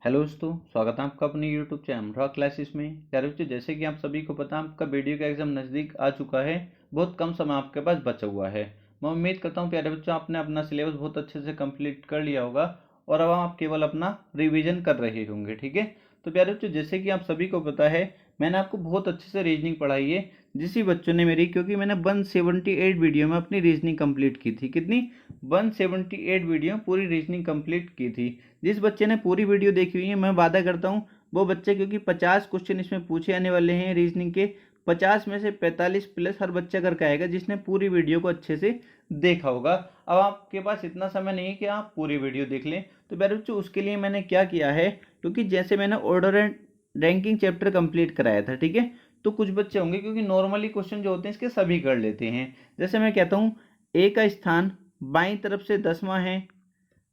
Hello दोस्तों, स्वागत है आपका अपने यूट्यूब चैनल रॉ क्लासेस में। प्यारे बच्चों, जैसे कि आप सभी को पता है आपका वीडियो का एग्जाम नज़दीक आ चुका है। बहुत कम समय आपके पास बचा हुआ है। मैं उम्मीद करता हूँ प्यारे बच्चों आपने अपना सिलेबस बहुत अच्छे से कंप्लीट कर लिया होगा और अब आप केवल अपना रिवीजन कर रहे होंगे। ठीक है, तो प्यारे बच्चों जैसे कि आप सभी को पता है मैंने आपको बहुत अच्छे से रीजनिंग पढ़ाई है। जिस बच्चों ने मेरी, क्योंकि मैंने 178 वीडियो में अपनी रीजनिंग कंप्लीट की थी। कितनी? 178 वीडियो पूरी रीजनिंग कंप्लीट की थी। जिस बच्चे ने पूरी वीडियो देखी हुई है मैं वादा करता हूँ वो बच्चे, क्योंकि 50 क्वेश्चन इसमें पूछे आने वाले हैं रीजनिंग के, 50 में से 45 प्लस हर बच्चा करके आएगा जिसने पूरी वीडियो को अच्छे से देखा होगा। अब आपके पास इतना समय नहीं है कि आप पूरी वीडियो देख लें, तो प्यारे बच्चों उसके लिए मैंने क्या किया है, क्योंकि जैसे मैंने order and ranking chapter complete कराया था, ठीक है, तो कुछ बच्चे होंगे क्योंकि नॉर्मली क्वेश्चन जो होते हैं इसके सभी कर लेते हैं। जैसे मैं कहता हूँ ए का स्थान बाईं तरफ से 10वां है,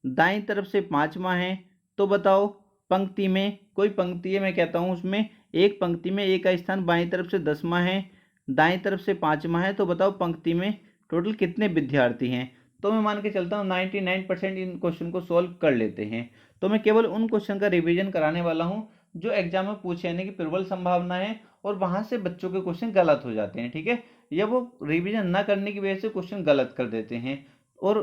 दाईं तरफ से 5वां है, तो बताओ पंक्ति में कोई पंक्ति है, मैं कहता हूँ उसमें एक पंक्ति में ए का स्थान बाईं तरफ से 10वां है, दाईं तरफ से 5वां है, तो बताओ पंक्ति में टोटल कितने विद्यार्थी हैं। तो मैं मान के चलता हूँ 99% इन क्वेश्चन को सॉल्व कर लेते हैं। तो मैं केवल उन क्वेश्चन का रिवीजन कराने वाला हूँ जो एग्जाम में पूछे जाने की प्रबल संभावना है और वहां से बच्चों के क्वेश्चन गलत हो जाते हैं। ठीक है, या वो रिवीजन ना करने की वजह से क्वेश्चन गलत कर देते हैं और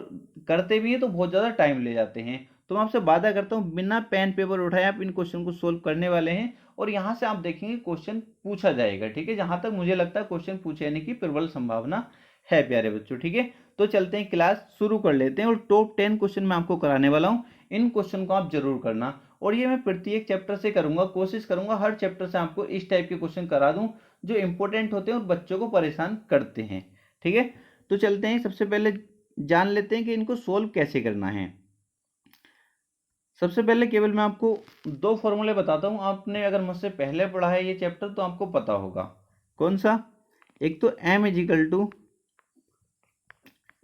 करते भी हैं तो बहुत ज़्यादा टाइम ले जाते हैं। तो मैं आपसे वादा करता हूँ बिना पेन पेपर उठाए आप इन क्वेश्चन को सोल्व करने वाले हैं और यहाँ से आप देखेंगे क्वेश्चन पूछा जाएगा। ठीक है, जहाँ तक मुझे लगता है क्वेश्चन पूछे जाने की प्रबल संभावना है प्यारे बच्चों। ठीक है, तो चलते हैं, क्लास शुरू कर लेते हैं और टॉप 10 क्वेश्चन मैं आपको कराने वाला हूँ। इन क्वेश्चन को आप जरूर करना और ये मैं प्रत्येक चैप्टर से करूंगा, कोशिश करूंगा हर चैप्टर से आपको इस टाइप के क्वेश्चन करा दूं जो इंपॉर्टेंट होते हैं और बच्चों को परेशान करते हैं। ठीक है, तो चलते हैं, सबसे पहले जान लेते हैं कि इनको सोल्व कैसे करना है। सबसे पहले केवल मैं आपको दो फॉर्मूले बताता हूं, आपने अगर मुझसे पहले पढ़ा है ये चैप्टर तो आपको पता होगा। कौन सा? एक तो m is equal to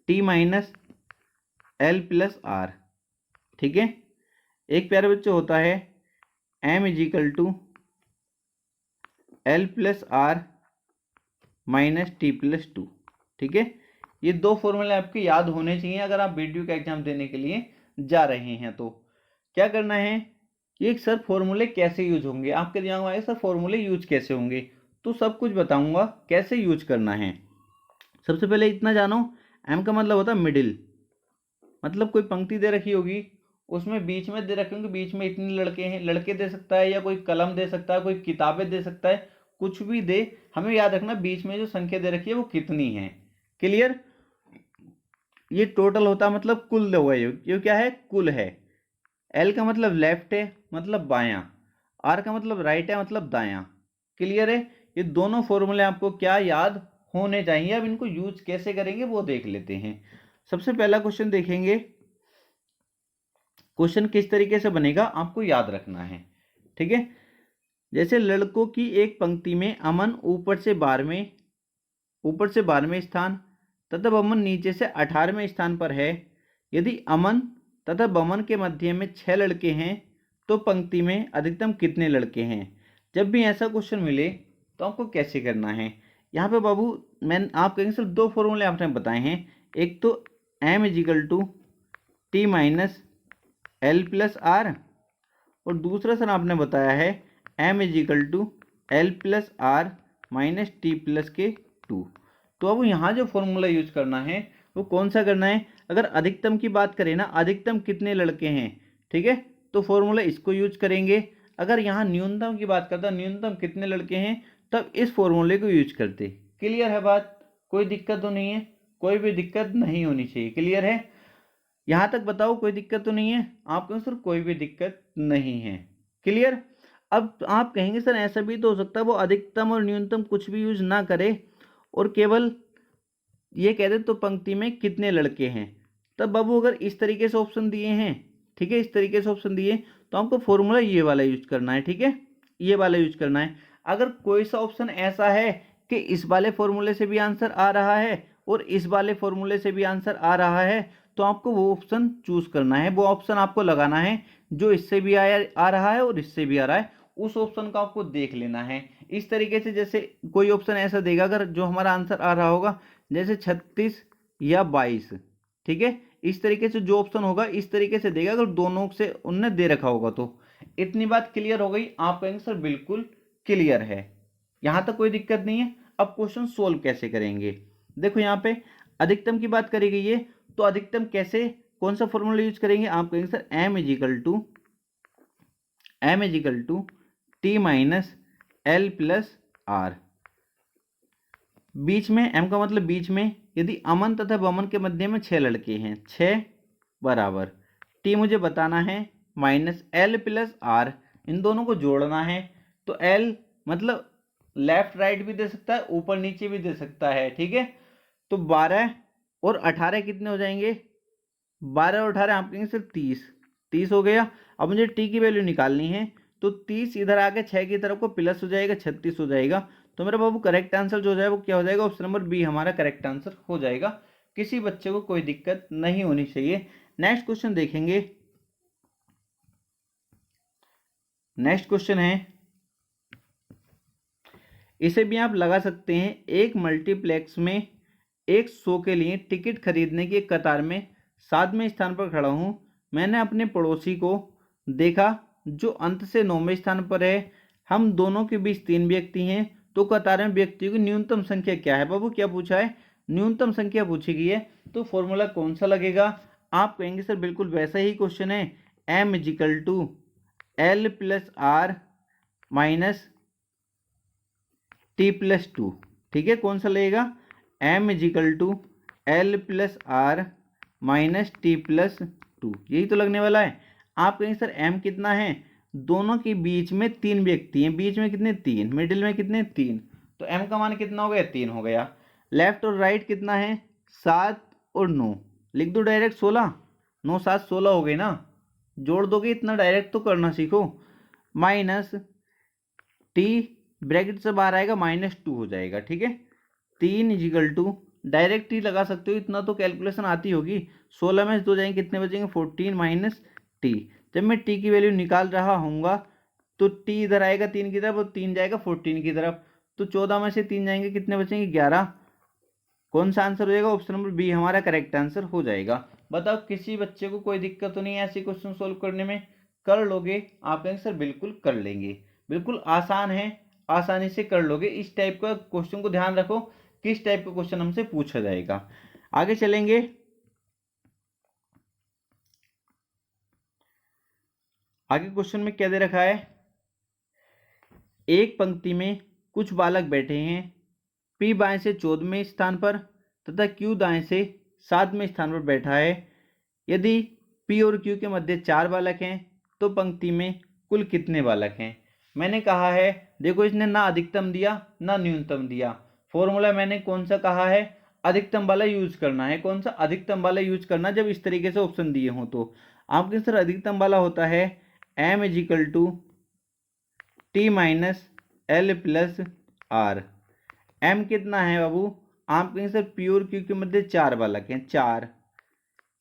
T minus L plus R. ठीक है, एक प्यारे बच्चे होता है m is equal to L plus R minus T plus two. ठीक है, ये दो फॉर्मूले आपके याद होने चाहिए अगर आप वीडियो का एग्जाम देने के लिए जा रहे हैं। तो क्या करना है, ये सर फॉर्मूले कैसे यूज होंगे, आपके दिमाग में आए सर फॉर्मूले यूज कैसे होंगे, तो सब कुछ बताऊंगा कैसे यूज करना है। सबसे पहले इतना जानो, एम का मतलब होता है मिडिल, मतलब कोई पंक्ति दे रखी होगी उसमें बीच में दे रखे होंगे, बीच में इतने लड़के हैं, लड़के दे सकता है या कोई कलम दे सकता है, कोई किताबें दे सकता है, कुछ भी दे, हमें याद रखना बीच में जो संख्या दे रखी है वो कितनी है। क्लियर? ये टोटल होता है, मतलब कुल होगा, ये क्या है, कुल है। एल का मतलब लेफ्ट है, मतलब बायां। आर का मतलब राइट है, मतलब दायां। क्लियर है? ये दोनों फॉर्मूले आपको क्या याद होने चाहिए। अब इनको यूज कैसे करेंगे वो देख लेते हैं। सबसे पहला क्वेश्चन देखेंगे, क्वेश्चन किस तरीके से बनेगा आपको याद रखना है। ठीक है, जैसे लड़कों की एक पंक्ति में अमन ऊपर से 12वें स्थान तथा बमन नीचे से 18वें स्थान पर है। यदि अमन तथा बमन के मध्य में 6 लड़के हैं तो पंक्ति में अधिकतम कितने लड़के हैं। जब भी ऐसा क्वेश्चन मिले तो आपको कैसे करना है। यहाँ पे बाबू मैं आप कहेंगे सिर्फ दो फॉर्मूले आपने बताए हैं, एक तो m is equal to T minus L plus R और दूसरा सर आपने बताया है m is equal to L plus R minus T plus के टू। तो अब यहाँ जो फॉर्मूला यूज करना है वो कौन सा करना है, अगर अधिकतम की बात करें ना, अधिकतम कितने लड़के हैं, ठीक है, तो फॉर्मूला इसको यूज करेंगे। अगर यहाँ न्यूनतम की बात करता, न्यूनतम कितने लड़के हैं, तब इस फॉर्मूले को यूज करते। क्लियर है बात? कोई दिक्कत तो नहीं है? कोई भी दिक्कत नहीं होनी चाहिए। क्लियर है? यहाँ तक बताओ कोई दिक्कत तो नहीं है? आप कहें सर कोई भी दिक्कत नहीं है। क्लियर? अब आप कहेंगे सर ऐसा भी तो हो सकता है वो अधिकतम और न्यूनतम कुछ भी यूज ना करे और केवल ये कह दे तो पंक्ति में कितने लड़के हैं। तब बाबू अगर इस तरीके से ऑप्शन दिए हैं, ठीक है, इस तरीके से ऑप्शन दिए, तो आपको फॉर्मूला ये वाला यूज करना है। ठीक है, ये वाला यूज करना है। अगर कोई सा ऑप्शन ऐसा है कि इस वाले फॉर्मूले से भी आंसर आ रहा है और इस वाले फॉर्मूले से भी आंसर आ रहा है, तो आपको वो ऑप्शन चूज करना है, वो ऑप्शन आपको लगाना है जो इससे भी आ रहा है और इससे भी आ रहा है, उस ऑप्शन को आपको देख लेना है। इस तरीके से जैसे कोई ऑप्शन ऐसा देगा अगर जो हमारा आंसर आ रहा होगा जैसे 36 या 22, ठीक है, इस तरीके से जो ऑप्शन होगा इस तरीके से देगा अगर दोनों से उनने दे रखा होगा तो। इतनी बात क्लियर हो गई? आप कहेंगे सर बिल्कुल क्लियर है, यहाँ तक कोई दिक्कत नहीं है। अब क्वेश्चन सोल्व कैसे करेंगे? देखो यहाँ पे अधिकतम की बात करी गई है, तो अधिकतम कैसे, कौन सा फॉर्मूला यूज करेंगे? आप कहेंगे sir m is equal to T minus L plus R. बीच में m का मतलब बीच में, यदि अमन तथा बमन के मध्य में 6 लड़के हैं, 6 बराबर t मुझे बताना है माइनस एल प्लस आर, इन दोनों को जोड़ना है। तो l मतलब लेफ्ट राइट भी दे सकता है, ऊपर नीचे भी दे सकता है, ठीक है। तो 12 और 18 कितने हो जाएंगे? 12 और 18 आप कहेंगे सर 30 हो गया। अब मुझे t की वैल्यू निकालनी है, तो 30 इधर आके 6 की तरफ को प्लस हो जाएगा, 36 हो जाएगा। तो मेरा बाबू करेक्ट आंसर जो हो जाएगा वो क्या हो जाएगा? ऑप्शन नंबर बी हमारा करेक्ट आंसर हो जाएगा। किसी बच्चे को कोई दिक्कत नहीं होनी चाहिए। नेक्स्ट क्वेश्चन देखेंगे। नेक्स्ट क्वेश्चन है, इसे भी आप लगा सकते हैं। एक मल्टीप्लेक्स में एक शो के लिए टिकट खरीदने की एक कतार में 7वें स्थान पर खड़ा हूं। मैंने अपने पड़ोसी को देखा जो अंत से 9वें स्थान पर है। हम दोनों के बीच 3 व्यक्ति हैं, तो कतार में व्यक्तियों की न्यूनतम संख्या क्या है? बाबू क्या पूछा है? न्यूनतम संख्या पूछी गई है। तो फॉर्मूला कौन सा लगेगा? आप कहेंगे सर बिल्कुल वैसा ही क्वेश्चन है, m is equal to L plus R minus T plus two. ठीक है, कौन सा लगेगा? m is equal to L plus R minus T plus two, यही तो लगने वाला है। आप कहेंगे सर m कितना है? दोनों के बीच में 3 व्यक्ति हैं, बीच में कितने? 3, मिडिल में कितने? 3, तो m का मान कितना हो गया? 3 हो गया। लेफ्ट और राइट कितना है? 7 और 9, लिख दो डायरेक्ट 16, 9 7 16 हो गई ना, जोड़ दोगे, इतना डायरेक्ट तो करना सीखो। माइनस टी ब्रैकेट से बाहर आएगा -2 हो जाएगा, ठीक है। 3 इजिकल टू डायरेक्ट टी लगा सकते हो, इतना तो कैलकुलेशन आती होगी। 16 में 2 जाएंगे, कितने बचेंगे? 14 माइनस टी। जब मैं टी की वैल्यू निकाल रहा हूँगा तो टी इधर आएगा 3 की तरफ और 3 जाएगा 14 की तरफ, तो 14 में से 3 जाएंगे, कितने बचेंगे? 11। कौन सा आंसर हो जाएगा? ऑप्शन नंबर बी हमारा करेक्ट आंसर हो जाएगा। बताओ किसी बच्चे को कोई दिक्कत तो नहीं है ऐसे क्वेश्चन सोल्व करने में? कर लोगे? आप कहेंगे सर बिल्कुल कर लेंगे, बिल्कुल आसान है, आसानी से कर लोगे। इस टाइप का क्वेश्चन को ध्यान रखो, किस टाइप का क्वेश्चन हमसे पूछा जाएगा। आगे चलेंगे। आगे क्वेश्चन में क्या दे रखा है? एक पंक्ति में कुछ बालक बैठे हैं, पी बाएं से 14वें स्थान पर तथा क्यू दाएं से 7वें स्थान पर बैठा है। यदि पी और क्यू के मध्य 4 बालक हैं तो पंक्ति में कुल कितने बालक हैं? मैंने कहा है, देखो इसने ना अधिकतम दिया ना न्यूनतम दिया। फॉर्मूला मैंने कौन सा कहा है? अधिकतम वाला यूज करना है। कौन सा? अधिकतम वाला यूज करना जब इस तरीके से ऑप्शन दिए हों तो। आपके सर अधिकतम वाला होता है m is equal to T minus L plus R. m कितना है बाबू? आप कहेंगे सर पी और क्यू के मध्य 4 बालक हैं, 4।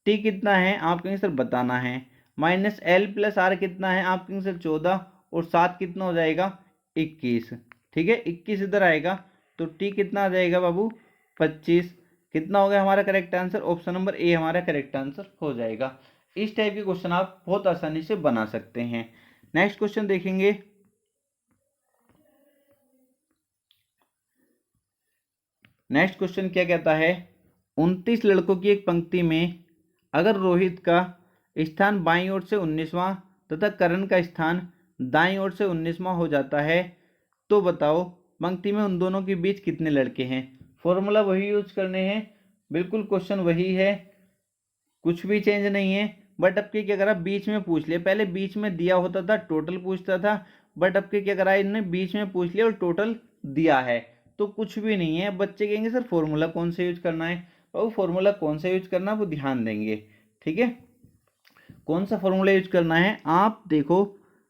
टी कितना है? आप कहेंगे सर बताना है। माइनस एल प्लस आर कितना है? आप कहेंगे सर 14, और 7 कितना हो जाएगा? 21। ठीक है, 21 इधर आएगा, तो टी कितना आ जाएगा बाबू? 25। कितना हो गया हमारा correct answer? Option number A हमारा करेक्ट आंसर हो जाएगा। इस टाइप के क्वेश्चन आप बहुत आसानी से बना सकते हैं। नेक्स्ट क्वेश्चन देखेंगे। नेक्स्ट क्वेश्चन क्या कहता है? 29 लड़कों की एक पंक्ति में अगर रोहित का स्थान बाईं ओर से 19वां तथा करण का स्थान दाईं ओर से 19वां हो जाता है, तो बताओ पंक्ति में उन दोनों के बीच कितने लड़के हैं? फॉर्मूला वही यूज करने हैं, बिल्कुल क्वेश्चन वही है, कुछ भी चेंज नहीं है। बट अब क्या करा, बीच में पूछ लिया। पहले बीच में दिया होता था, टोटल पूछता था, बट अब क्या करा, इन्होंने बीच में पूछ लिया और टोटल दिया है, तो कुछ भी नहीं है। बच्चे कहेंगे सर फॉर्मूला कौन सा यूज करना है? और फॉर्मूला कौन सा यूज करना है वो ध्यान देंगे, ठीक है। कौन सा फॉर्मूला यूज करना है? आप देखो,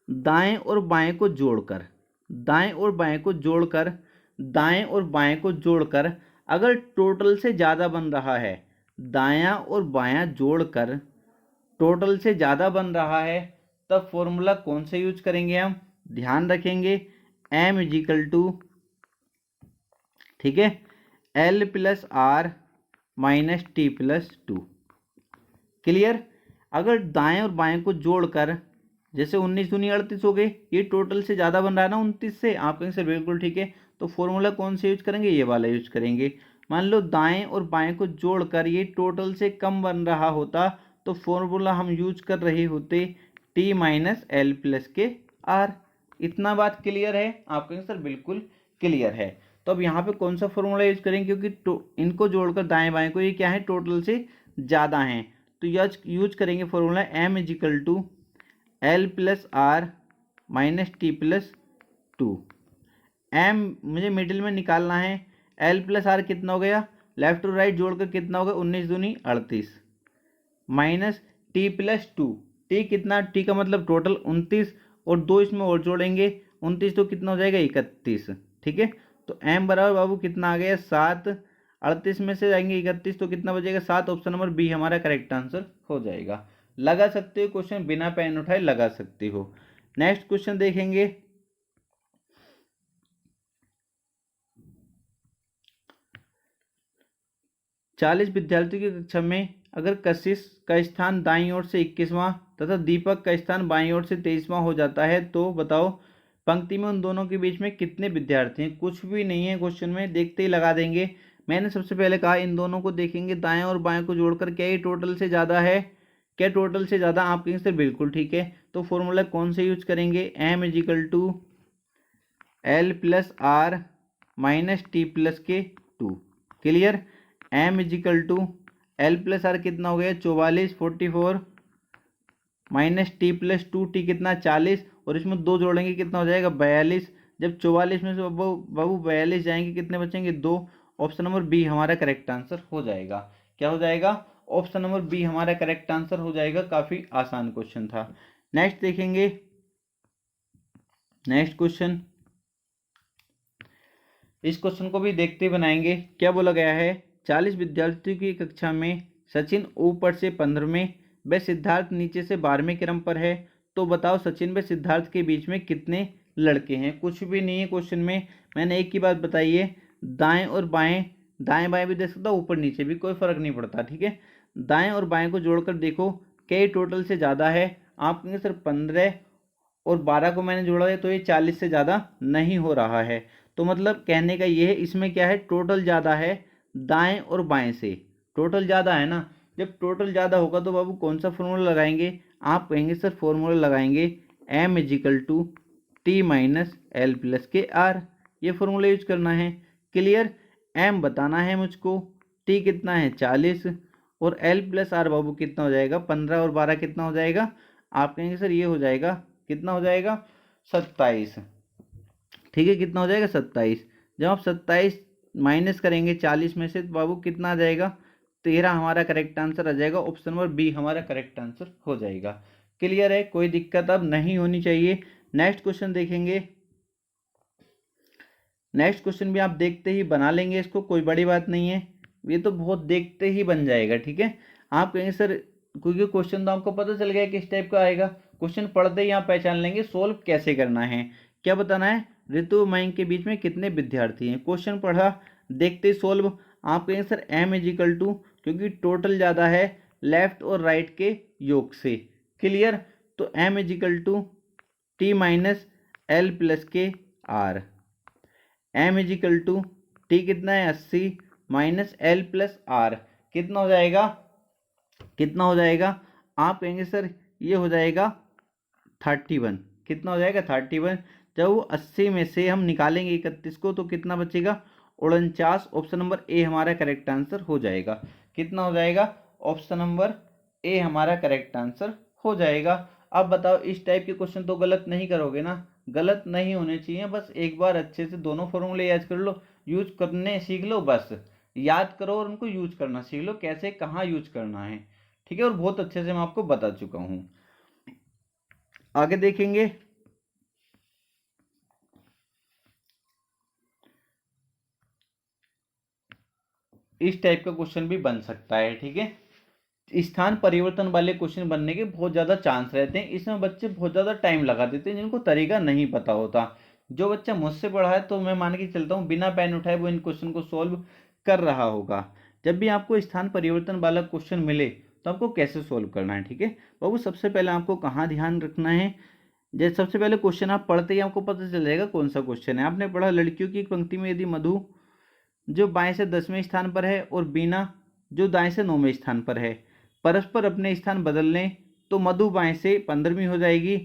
दाएं और बाएं को जोड़कर, दाएं और बाएं को जोड़कर, दाएं और बाएं को जोड़कर अगर टोटल से ज़्यादा बन रहा है, दायां और बायां जोड़कर टोटल से ज़्यादा बन रहा है, तब फॉर्मूला कौन सा यूज करेंगे हम? ध्यान रखेंगे, m इजिकल टू, ठीक है, L plus R minus T plus two. Clear? अगर दाएं और बाएं को जोड़कर जैसे 19 दूनी 38 हो गए, ये टोटल से ज़्यादा बन रहा है ना 29 से, आप कहेंगे सर बिल्कुल ठीक है। तो फॉर्मूला कौन से यूज करेंगे, ये वाला यूज करेंगे। मान लो दाएं और बाएं को जोड़कर ये टोटल से कम बन रहा होता तो फॉर्मूला हम यूज कर रहे होते टी माइनस एल प्लस के आर। इतना बात क्लियर है, आप कहेंगे सर बिल्कुल क्लियर है। तो अब यहाँ पे कौन सा फॉर्मूला यूज करेंगे, क्योंकि इनको जोड़कर दाएं बाएं को ये क्या है टोटल से ज़्यादा हैं, तो यूज करेंगे formula M is equal to L plus R minus T plus two. M मुझे मिडिल में निकालना है, एल प्लस आर कितना हो गया, लेफ्ट और राइट जोड़कर कितना होगा 19 दूनी 38 minus T plus two. T कितना, टी का मतलब टोटल 29 और 2 इसमें और जोड़ेंगे 29 तो कितना हो जाएगा 31। ठीक है, तो एम बराबर बाबू कितना आ गया 7, 38 में से जाएंगे 31 तो कितना बचेगा 7। ऑप्शन नंबर बी हमारा करेक्ट आंसर हो जाएगा। लगा सकते हो क्वेश्चन, बिना पेन उठाए लगा सकते हो। नेक्स्ट क्वेश्चन देखेंगे। चालीस विद्यार्थियों की कक्षा में अगर कशिश का स्थान दाईं ओर से 21वां तथा दीपक का स्थान बाईं ओर से 23वां हो जाता है तो बताओ पंक्ति में उन दोनों के बीच में कितने विद्यार्थी हैं। कुछ भी नहीं है क्वेश्चन में, देखते ही लगा देंगे। मैंने सबसे पहले कहा इन दोनों को देखेंगे दाएं और बाएं को जोड़कर क्या ये टोटल से ज़्यादा है, क्या टोटल से ज़्यादा, आप कहेंगे सर बिल्कुल ठीक है। तो फॉर्मूला कौन से यूज करेंगे, M is equal to L plus R minus T plus के two. Clear, M is equal to L plus R कितना हो गया 44 44 minus T plus two, T कितना 40 और इसमें 2 जोड़ेंगे कितना हो जाएगा 42। जब 44 में से बाबू 42 जाएंगे कितने बचेंगे 2। ऑप्शन नंबर बी हमारा करेक्ट आंसर हो जाएगा। क्या हो जाएगा, ऑप्शन नंबर बी हमारा करेक्ट आंसर हो जाएगा। काफी आसान क्वेश्चन था। नेक्स्ट देखेंगे, नेक्स्ट क्वेश्चन, इस क्वेश्चन को भी देखते बनाएंगे। क्या बोला गया है, 40 विद्यार्थियों की कक्षा में सचिन ऊपर से 15वें व सिद्धार्थ नीचे से 12वें क्रम पर है, तो बताओ सचिन व सिद्धार्थ के बीच में कितने लड़के हैं। कुछ भी नहीं है क्वेश्चन में, मैंने एक ही बात बताई है, दाएं और बाएं, दाएं बाएं भी देख सकता हूँ, ऊपर नीचे भी कोई फर्क नहीं पड़ता। ठीक है, दाएं और बाएं को जोड़कर देखो क्या टोटल से ज़्यादा है। आप कहेंगे सर 15 और 12 को मैंने जोड़ा है तो ये 40 से ज़्यादा नहीं हो रहा है। तो मतलब कहने का ये है इसमें क्या है टोटल ज़्यादा है दाएं और बाएं से, टोटल ज़्यादा है ना। जब टोटल ज़्यादा होगा तो बाबू कौन सा फॉर्मूला लगाएंगे, आप कहेंगे सर फॉर्मूला लगाएंगे M is equal to T minus L plus के आर। ये फॉर्मूला यूज करना है। क्लियर, एम बताना है मुझको, टी कितना है 40 और एल प्लस आर बाबू कितना हो जाएगा 15 और 12 कितना हो जाएगा, आप कहेंगे सर ये हो जाएगा कितना हो जाएगा 27। ठीक है, कितना हो जाएगा 27। जब आप 27 माइनस करेंगे 40 में से तो बाबू कितना आ जाएगा 13 हमारा करेक्ट आंसर आ जाएगा। ऑप्शन नंबर बी हमारा करेक्ट आंसर हो जाएगा। क्लियर है, कोई दिक्कत अब नहीं होनी चाहिए। नेक्स्ट क्वेश्चन देखेंगे। नेक्स्ट क्वेश्चन भी आप देखते ही बना लेंगे, इसको कोई बड़ी बात नहीं है, ये तो बहुत देखते ही बन जाएगा। ठीक है, आप कहेंगे सर क्योंकि क्वेश्चन तो आपको पता चल गया किस टाइप का आएगा, क्वेश्चन पढ़ते ही आप पहचान लेंगे सोल्व कैसे करना है। क्या बताना है, ऋतु मयंक के बीच में कितने विद्यार्थी हैं। क्वेश्चन पढ़ा, देखते ही सोल्व। आप कहेंगे sir M is equal to, क्योंकि टोटल ज़्यादा है लेफ्ट और राइट के योग से। क्लियर, तो M is equal to T minus L plus के R. M is equal to T कितना है 80 माइनस एल प्लस आर कितना हो जाएगा, कितना हो जाएगा, आप कहेंगे सर ये हो जाएगा 31। कितना हो जाएगा 31। जब वो 80 में से हम निकालेंगे 31 को तो कितना बचेगा 49। ऑप्शन नंबर ए हमारा करेक्ट आंसर हो जाएगा। कितना हो जाएगा, ऑप्शन नंबर ए हमारा करेक्ट आंसर हो जाएगा। अब बताओ इस टाइप के क्वेश्चन तो गलत नहीं करोगे ना, गलत नहीं होने चाहिए। बस एक बार अच्छे से दोनों फॉर्मूले याद कर लो, यूज करने सीख लो, बस याद करो और उनको यूज करना सीख लो कैसे कहाँ यूज करना है। ठीक है, और बहुत अच्छे से मैं आपको बता चुका हूँ। आगे देखेंगे, इस टाइप का क्वेश्चन भी बन सकता है। ठीक है, स्थान परिवर्तन वाले क्वेश्चन बनने के बहुत ज़्यादा चांस रहते हैं, इसमें बच्चे बहुत ज़्यादा टाइम लगा देते हैं जिनको तरीका नहीं पता होता। जो बच्चा मुझसे पढ़ा है तो मैं मान के चलता हूँ बिना पेन उठाए वो इन क्वेश्चन को सॉल्व कर रहा होगा। जब भी आपको स्थान परिवर्तन वाला क्वेश्चन मिले तो आपको कैसे सोल्व करना है। ठीक है बाबू, सबसे पहले आपको कहाँ ध्यान रखना है, जैसे सबसे पहले क्वेश्चन आप पढ़ते ही आपको पता चल जाएगा कौन सा क्वेश्चन है। आपने पढ़ा लड़कियों की एक पंक्ति में यदि मधु जो बाएं से 10वें स्थान पर है और बीना जो दाएं से 9वें स्थान पर है परस्पर अपने स्थान बदल लें तो मधु बाएं से 15वीं हो जाएगी।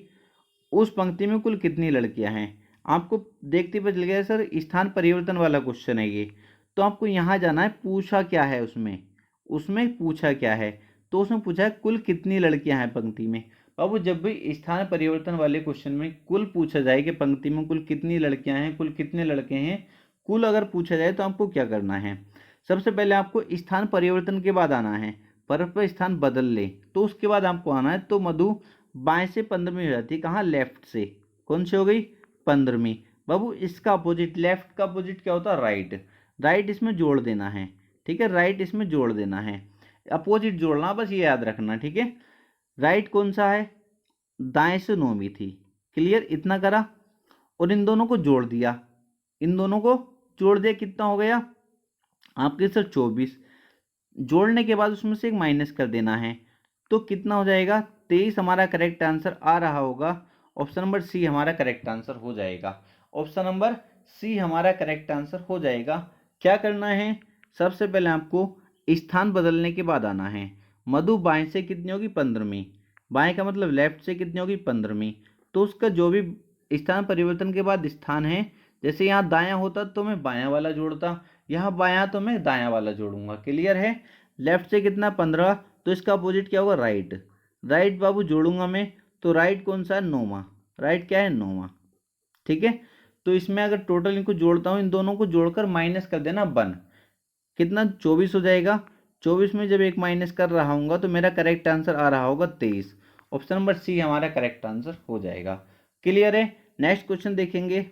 उस पंक्ति में कुल कितनी लड़कियां हैं। आपको देखते पता चल गया सर स्थान परिवर्तन वाला क्वेश्चन है ये। तो आपको यहाँ जाना है, पूछा क्या है उसमें, उसमें पूछा क्या है, तो उसमें पूछा है कुल कितनी लड़कियां हैं पंक्ति में। बाबू जब भी स्थान परिवर्तन वाले क्वेश्चन में कुल पूछा जाए कि पंक्ति में कुल कितनी लड़कियां हैं, कुल कितने लड़के हैं, कुल अगर पूछा जाए तो आपको क्या करना है, सबसे पहले आपको स्थान परिवर्तन के बाद आना है, परस्पर स्थान बदल ले तो उसके बाद आपको आना है। तो मधु बाएं से 15वीं हो जाती है, कहाँ, लेफ्ट से, कौन सी हो गई, 15वीं। बाबू इसका अपोजिट, लेफ्ट का अपोजिट क्या होता है, राइट, राइट इसमें जोड़ देना है। ठीक है, राइट इसमें जोड़ देना है, अपोजिट जोड़ना, बस ये याद रखना। ठीक है, राइट कौन सा है, दाएं से 9वीं थी, क्लियर, इतना करा और इन दोनों को जोड़ दिया, इन दोनों को जोड़ दिया, कितना हो गया आपके सर 24। जोड़ने के बाद उसमें से एक माइनस कर देना है तो कितना हो जाएगा 23 हमारा करेक्ट आंसर आ रहा होगा। ऑप्शन नंबर सी हमारा करेक्ट आंसर हो जाएगा, ऑप्शन नंबर सी हमारा करेक्ट आंसर हो जाएगा। क्या करना है, सबसे पहले आपको स्थान बदलने के बाद आना है। मधु बाएं से कितनी होगी, 15वीं, बाएं का मतलब लेफ्ट से कितनी होगी, 15वीं। तो उसका जो भी स्थान परिवर्तन के बाद स्थान है, जैसे यहाँ दायां होता तो मैं बायां वाला जोड़ता, यहाँ बायां तो मैं दायां वाला जोड़ूंगा, क्लियर है। लेफ्ट से कितना 15, तो इसका अपोजिट क्या होगा, राइट, राइट बाबू जोड़ूंगा मैं, तो राइट कौन सा है, 9वां, राइट क्या है, 9वां। ठीक है, तो इसमें अगर टोटल इनको जोड़ता हूँ, इन दोनों को जोड़कर माइनस कर देना 1, कितना 24 हो जाएगा। 24 में जब एक माइनस कर रहा हूँ तो मेरा करेक्ट आंसर आ रहा होगा 23, ऑप्शन नंबर सी हमारा करेक्ट आंसर हो जाएगा, क्लियर है। नेक्स्ट क्वेश्चन देखेंगे,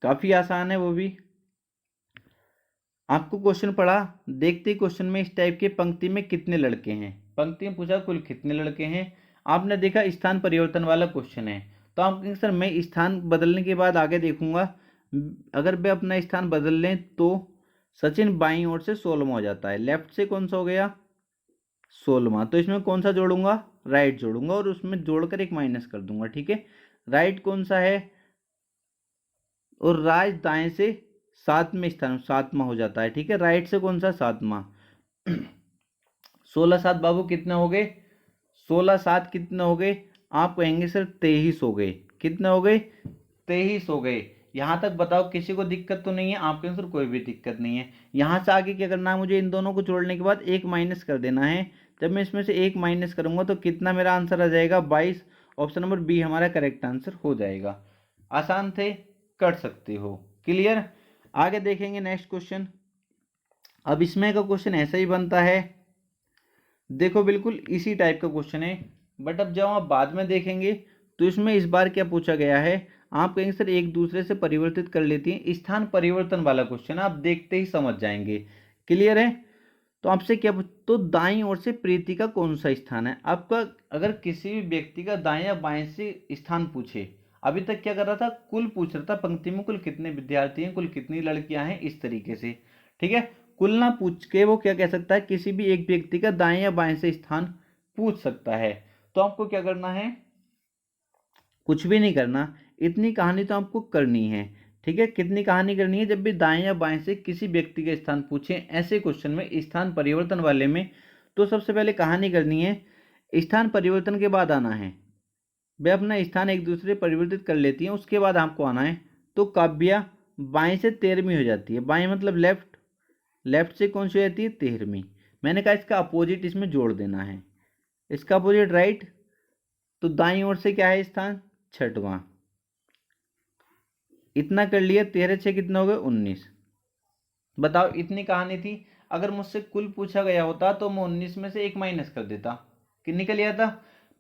काफी आसान है वो भी। आपको क्वेश्चन पढ़ा, देखते ही क्वेश्चन में इस टाइप के पंक्ति में कितने लड़के हैं, पंक्ति में पूछा कुल कितने लड़के हैं। आपने देखा स्थान परिवर्तन वाला क्वेश्चन है, तो आप कहेंगे सर मैं स्थान बदलने के बाद आगे देखूंगा, अगर वे अपना स्थान बदल लें तो सचिन बाईं ओर से 16वां हो जाता है, लेफ्ट से कौन सा हो गया, 16वां। तो इसमें कौन सा जोड़ूंगा, राइट जोड़ूंगा और उसमें जोड़कर एक माइनस कर दूंगा। ठीक है, राइट कौन सा है, और राज दाएं से 7वें स्थान, 7वां हो जाता है। ठीक है, राइट से कौन सा, 7वां। 16 7 बाबू कितने हो गए, 16 7 कितने हो गए, आप कहेंगे सर 23 हो गए, कितने हो गए, 23 हो गए। यहाँ तक बताओ किसी को दिक्कत तो नहीं है, आपके आंसर कोई भी दिक्कत नहीं है। यहाँ से आगे क्या करना है, मुझे इन दोनों को जोड़ने के बाद एक माइनस कर देना है। जब मैं इसमें से एक माइनस करूंगा तो कितना मेरा आंसर आ जाएगा, 22, ऑप्शन नंबर बी हमारा करेक्ट आंसर हो जाएगा। आसान थे, कर सकते हो, क्लियर। आगे देखेंगे नेक्स्ट क्वेश्चन। अब इसमें का क्वेश्चन ऐसा ही बनता है, देखो बिल्कुल इसी टाइप का क्वेश्चन है, बट अब जब आप बाद में देखेंगे तो इसमें इस बार क्या पूछा गया है, आप कहेंगे सर एक दूसरे से परिवर्तित कर लेती हैं, स्थान परिवर्तन वाला क्वेश्चन आप देखते ही समझ जाएंगे, क्लियर है। तो आपसे क्या तो दाईं ओर से प्रीति का कौन सा स्थान है। आपका अगर किसी भी व्यक्ति का दाएं या बाएं से स्थान पूछे, अभी तक क्या कर रहा था, कुल पूछ रहा था, पंक्ति में कुल कितने विद्यार्थी हैं, कुल कितनी लड़कियां हैं, इस तरीके से। ठीक है, कुल ना पूछ के वो क्या कह सकता है, किसी भी एक व्यक्ति का दाएं या बाएं से स्थान पूछ सकता है। तो आपको क्या करना है, कुछ भी नहीं करना, इतनी कहानी तो आपको करनी है। ठीक है, कितनी कहानी करनी है, जब भी दाएं या बाएं से किसी व्यक्ति का स्थान पूछे ऐसे क्वेश्चन में, स्थान परिवर्तन वाले में, तो सबसे पहले कहानी करनी है, स्थान परिवर्तन के बाद आना है, वे अपना स्थान एक दूसरे परिवर्तित कर लेती हैं, उसके बाद आपको आना है। तो काव्या बाएं से 13वीं हो जाती है, बाएं मतलब लेफ्ट, लेफ्ट से कौन सी हो जाती है, 13वीं। मैंने कहा इसका अपोजिट इसमें जोड़ देना है, इसका अपोजिट राइट, तो दाईं ओर से क्या है स्थान, 6वां। इतना कर लिया, 13 6 कितना हो गया, 19। बताओ इतनी कहानी थी। अगर मुझसे कुल पूछा गया होता तो मैं 19 में से एक माइनस कर देता, कि निकल आता।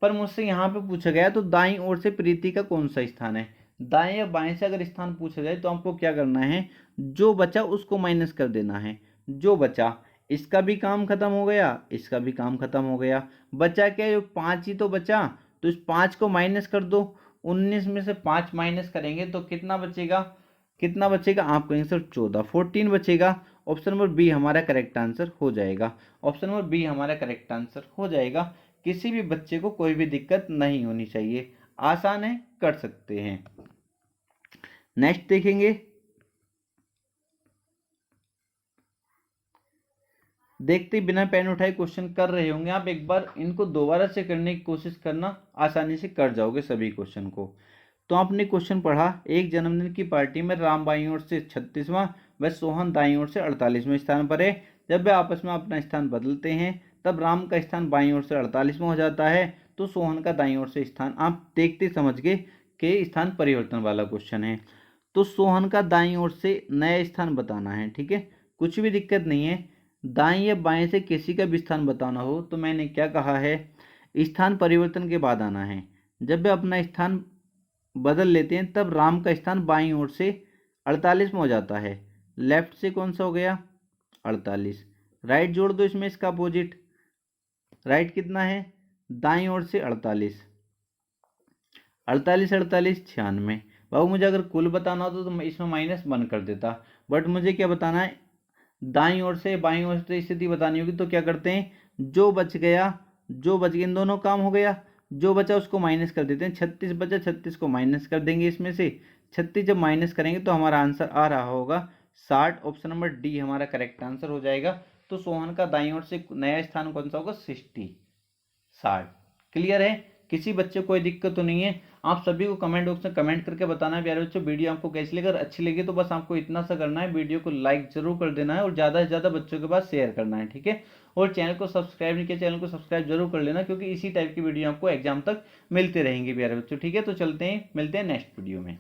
पर मुझसे यहाँ पे पूछा गया तो दाईं ओर से प्रीति का कौन सा स्थान है, दाएं या बाएं से अगर स्थान पूछा जाए तो आपको क्या करना है, जो बचा उसको माइनस कर देना है, जो बचा, इसका भी काम खत्म हो गया, इसका भी काम खत्म हो गया, बचा क्या, जो 5 ही तो बचा, तो इस 5 को माइनस कर दो। 19 में से 5 माइनस करेंगे तो कितना बचेगा, कितना बचेगा, आप कहेंगे सर 14, 14 बचेगा। ऑप्शन नंबर बी हमारा करेक्ट आंसर हो जाएगा। ऑप्शन नंबर बी हमारा करेक्ट आंसर हो जाएगा। किसी भी बच्चे को कोई भी दिक्कत नहीं होनी चाहिए, आसान है, कर सकते हैं। नेक्स्ट देखेंगे, देखते ही बिना पेन उठाए क्वेश्चन कर रहे होंगे आप, एक बार इनको दोबारा से करने की कोशिश करना, आसानी से कर जाओगे सभी क्वेश्चन को। तो आपने क्वेश्चन पढ़ा, एक जन्मदिन की पार्टी में राम बाईं ओर से 36वां व सोहन दाईं ओर से 48वें स्थान पर है। जब वे आपस में अपना स्थान बदलते हैं तब राम का स्थान बाईं ओर से 48वां हो जाता है, तो सोहन का दाईं ओर से स्थान, आप देखते समझ गए कि स्थान परिवर्तन वाला क्वेश्चन है। तो सोहन का दाईं ओर से नया स्थान बताना है, ठीक है, कुछ भी दिक्कत नहीं है। दाएं या बाएं से किसी का भी स्थान बताना हो तो मैंने क्या कहा है, स्थान परिवर्तन के बाद आना है। जब वे अपना स्थान बदल लेते हैं तब राम का स्थान बाईं ओर से 48 में हो जाता है। लेफ्ट से कौन सा हो गया, 48। राइट जोड़ दो इसमें इसका अपोजिट, राइट कितना है, दाईं ओर से 48, 48 48 96। बाबू मुझे अगर कुल बताना होता तो मैं इसमें -1 कर देता, बट मुझे क्या बताना है, दाईं ओर से बाईं ओर से स्थिति बतानी होगी। तो क्या करते हैं, जो बच गया इन दोनों काम हो गया, जो बचा उसको माइनस कर देते हैं। 36 बचा, 36 को माइनस कर देंगे इसमें से। 36 जब माइनस करेंगे तो हमारा आंसर आ रहा होगा 60। ऑप्शन नंबर डी हमारा करेक्ट आंसर हो जाएगा। तो सोहन का दाईं ओर से नया स्थान कौन सा होगा, 60। क्लियर है, किसी बच्चे को कोई दिक्कत तो नहीं है। आप सभी को कमेंट बॉक्स में कमेंट करके बताना है प्यारे बच्चों वीडियो आपको कैसी लगी। अगर अच्छी लगी तो बस आपको इतना सा करना है, वीडियो को लाइक जरूर कर देना है और ज़्यादा से ज़्यादा बच्चों के पास शेयर करना है, ठीक है। और चैनल को सब्सक्राइब नहीं किया, चैनल को सब्सक्राइब जरूर कर लेना, क्योंकि इसी टाइप की वीडियो आपको एग्जाम तक मिलते रहेंगे प्यारे बच्चों, ठीक है। तो चलते हैं, मिलते हैं नेक्स्ट वीडियो में।